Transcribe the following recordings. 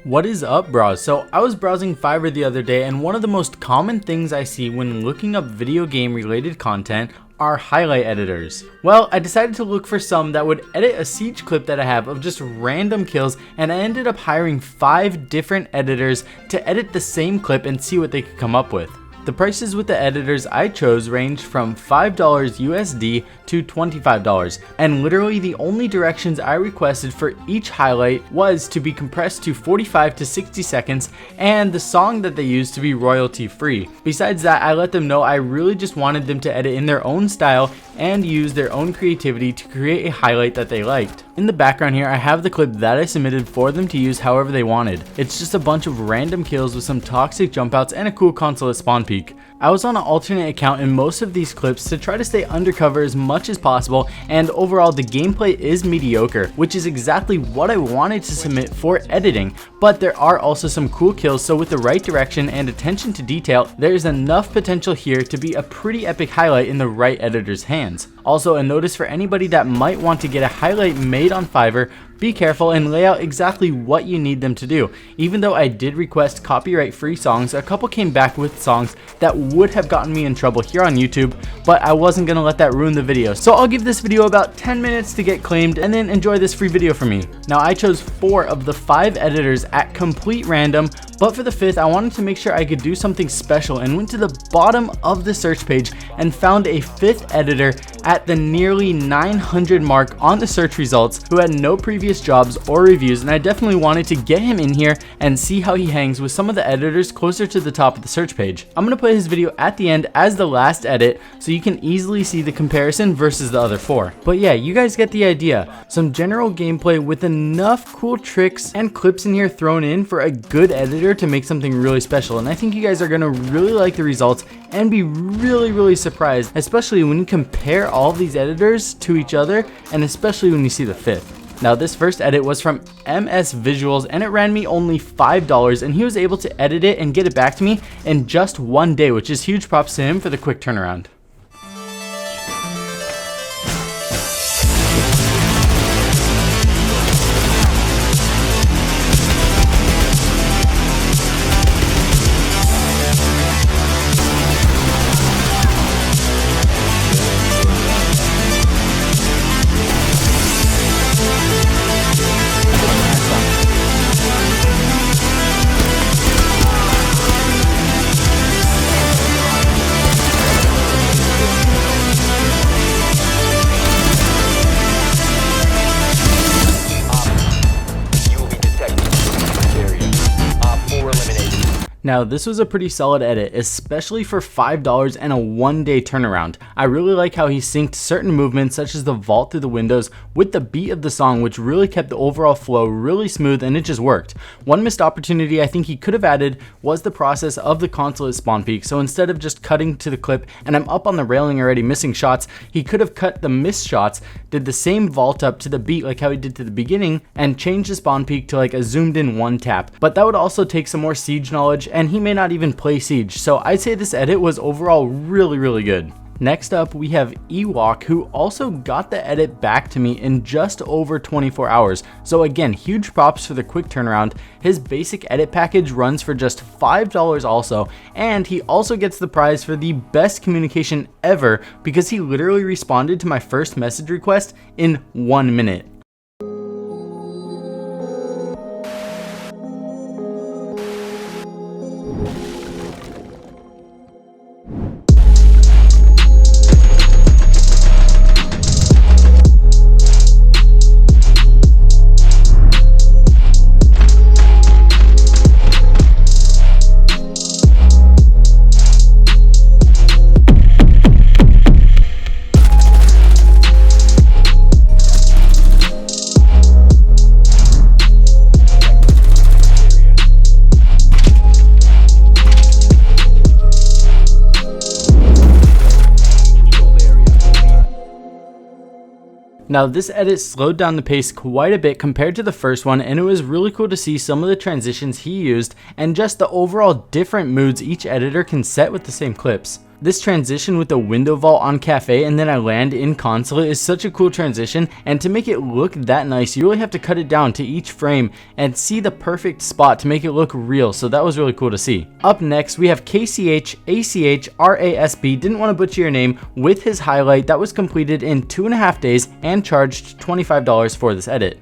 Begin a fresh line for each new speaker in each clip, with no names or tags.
What is up, Brah? So I was browsing Fiverr the other day, and one of the most common things I see when looking up video game related content are highlight editors. Well, I decided to look for some that would edit a siege clip that I have of just random kills, and I ended up hiring 5 different editors to edit the same clip and see what they could come up with. The prices with the editors I chose ranged from $5 USD to $25, and literally the only directions I requested for each highlight was to be compressed to 45 to 60 seconds and the song that they used to be royalty free. Besides that, I let them know I really just wanted them to edit in their own style and use their own creativity to create a highlight that they liked. In the background here, I have the clip that I submitted for them to use however they wanted. It's just a bunch of random kills with some toxic jump outs and a cool console at spawn peak. I was on an alternate account in most of these clips to try to stay undercover as much as possible, and overall the gameplay is mediocre, which is exactly what I wanted to submit for editing, but there are also some cool kills, so with the right direction and attention to detail, there is enough potential here to be a pretty epic highlight in the right editor's hands. Also, a notice for anybody that might want to get a highlight made on Fiverr: be careful and lay out exactly what you need them to do. Even though I did request copyright free songs, a couple came back with songs that would have gotten me in trouble here on YouTube, but I wasn't gonna let that ruin the video. So I'll give this video about 10 minutes to get claimed and then enjoy this free video from me. Now, I chose 4 of the 5 editors at complete random, but for the 5th I wanted to make sure I could do something special and went to the bottom of the search page and found a 5th editor at the nearly 900 mark on the search results who had no previous jobs or reviews, and I definitely wanted to get him in here and see how he hangs with some of the editors closer to the top of the search page. I'm going to put his video at the end as the last edit so you can easily see the comparison versus the other 4. But yeah, you guys get the idea. Some general gameplay with enough cool tricks and clips in here thrown in for a good editor to make something really special, and I think you guys are going to really like the results and be really surprised, especially when you compare all of these editors to each other, and especially when you see the 5th. Now, this first edit was from MS Visuals and it ran me only $5, and he was able to edit it and get it back to me in just 1 day, which is huge props to him for the quick turnaround. Now, this was a pretty solid edit, especially for $5 and a 1-day turnaround. I really like how he synced certain movements such as the vault through the windows with the beat of the song, which really kept the overall flow really smooth, and it just worked. One missed opportunity I think he could have added was the process of the console at spawn peak. So instead of just cutting to the clip and I'm up on the railing already missing shots, he could have cut the missed shots, did the same vault up to the beat like how he did to the beginning, and changed the spawn peak to like a zoomed in 1 tap. But that would also take some more siege knowledge, and he may not even play siege, so I'd say this edit was overall really good. Next up, we have Ewok, who also got the edit back to me in just over 24 hours. So again, huge props for the quick turnaround. His basic edit package runs for just $5 also, and he also gets the prize for the best communication ever because he literally responded to my first message request in 1 minute. Now, this edit slowed down the pace quite a bit compared to the first one, and it was really cool to see some of the transitions he used and just the overall different moods each editor can set with the same clips. This transition with the window vault on cafe and then I land in consulate is such a cool transition, and to make it look that nice you really have to cut it down to each frame and see the perfect spot to make it look real, so that was really cool to see. Up next we have KCHACHRASB, didn't want to butcher your name, with his highlight that was completed in 2.5 days and charged $25 for this edit.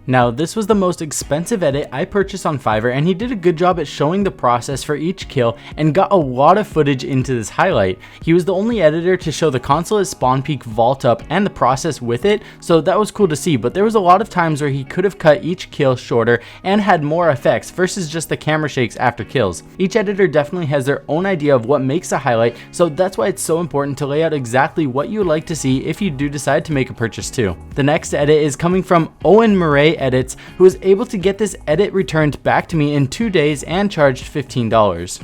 Now this was the most expensive edit I purchased on Fiverr, and he did a good job at showing the process for each kill and got a lot of footage into this highlight. He was the only editor to show the consulate spawn peak vault up and the process with it, so that was cool to see, but there was a lot of times where he could have cut each kill shorter and had more effects versus just the camera shakes after kills. Each editor definitely has their own idea of what makes a highlight, so that's why it's so important to lay out exactly what you would like to see if you do decide to make a purchase too. The next edit is coming from Owen Marray Edits, who was able to get this edit returned back to me in 2 days and charged $15.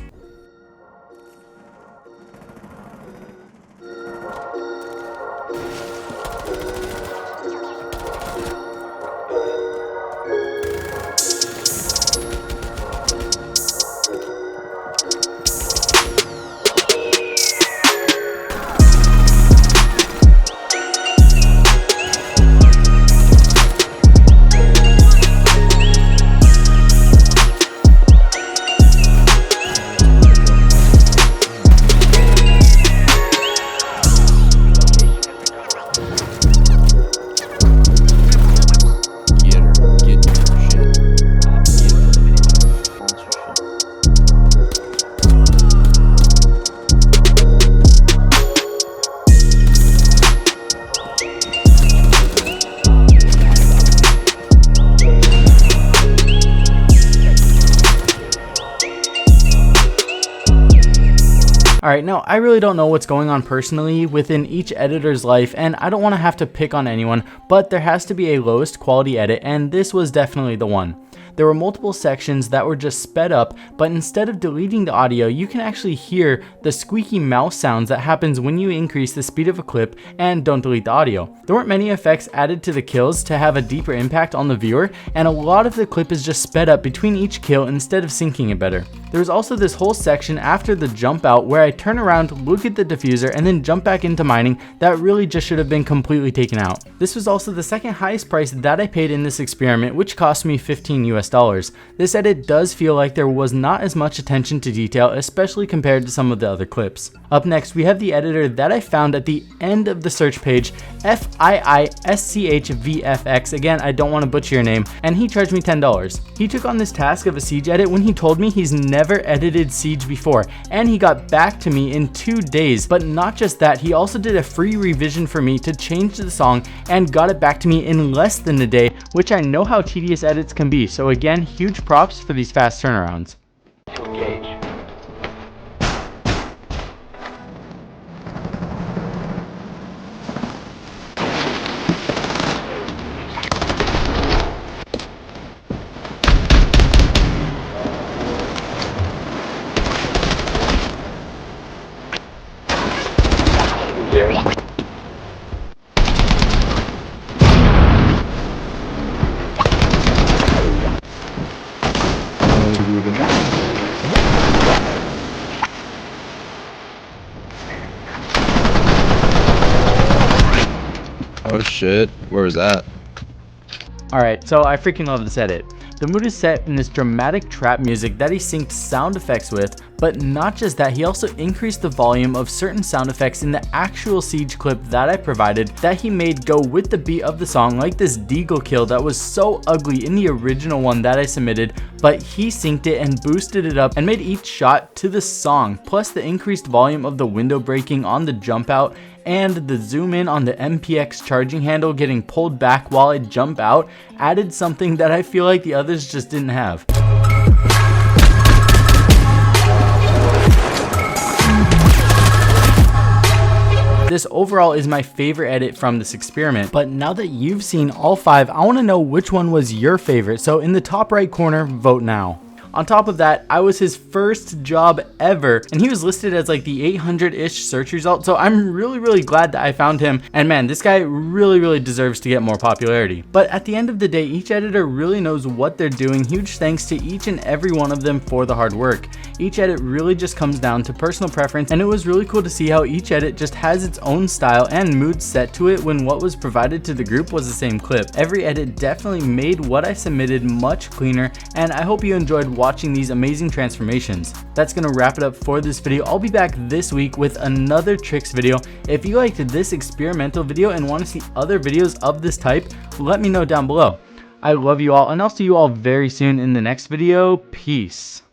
Alright, now I really don't know what's going on personally within each editor's life, and I don't want to have to pick on anyone, but there has to be a lowest quality edit, and this was definitely the one. There were multiple sections that were just sped up, but instead of deleting the audio, you can actually hear the squeaky mouse sounds that happens when you increase the speed of a clip and don't delete the audio. There weren't many effects added to the kills to have a deeper impact on the viewer, and a lot of the clip is just sped up between each kill instead of syncing it better. There was also this whole section after the jump out where I turn around, look at the diffuser, and then jump back into mining that really just should have been completely taken out. This was also the second highest price that I paid in this experiment, which cost me $15 US. This edit does feel like there was not as much attention to detail, especially compared to some of the other clips. Up next, we have the editor that I found at the end of the search page, FIISCHVFX. Again, I don't want to butcher your name, and he charged me $10. He took on this task of a Siege edit when he told me he's never edited Siege before, and he got back to me in 2 days. But not just that, he also did a free revision for me to change the song and got it back to me in less than a day, which I know how tedious edits can be. So again, huge props for these fast turnarounds.
Engage. Oh shit, where was that?
Alright, so I freaking love this edit. The mood is set in this dramatic trap music that he synced sound effects with, but not just that, he also increased the volume of certain sound effects in the actual Siege clip that I provided that he made go with the beat of the song, like this deagle kill that was so ugly in the original one that I submitted, but he synced it and boosted it up and made each shot to the song, plus the increased volume of the window breaking on the jump out and the zoom in on the MPX charging handle getting pulled back while I jump out added something that I feel like the others just didn't have. This overall is my favorite edit from this experiment, but now that you've seen all 5, I want to know which one was your favorite, so in the top right corner, vote now. On top of that, I was his first job ever, and he was listed as like the 800-ish search result, so I'm really glad that I found him, and man, this guy really deserves to get more popularity. But at the end of the day, each editor really knows what they're doing. Huge thanks to each and every one of them for the hard work. Each edit really just comes down to personal preference, and it was really cool to see how each edit just has its own style and mood set to it when what was provided to the group was the same clip. Every edit definitely made what I submitted much cleaner, and I hope you enjoyed watching these amazing transformations. That's gonna wrap it up for this video. I'll be back this week with another tricks video. If you liked this experimental video and want to see other videos of this type, let me know down below. I love you all, and I'll see you all very soon in the next video. Peace.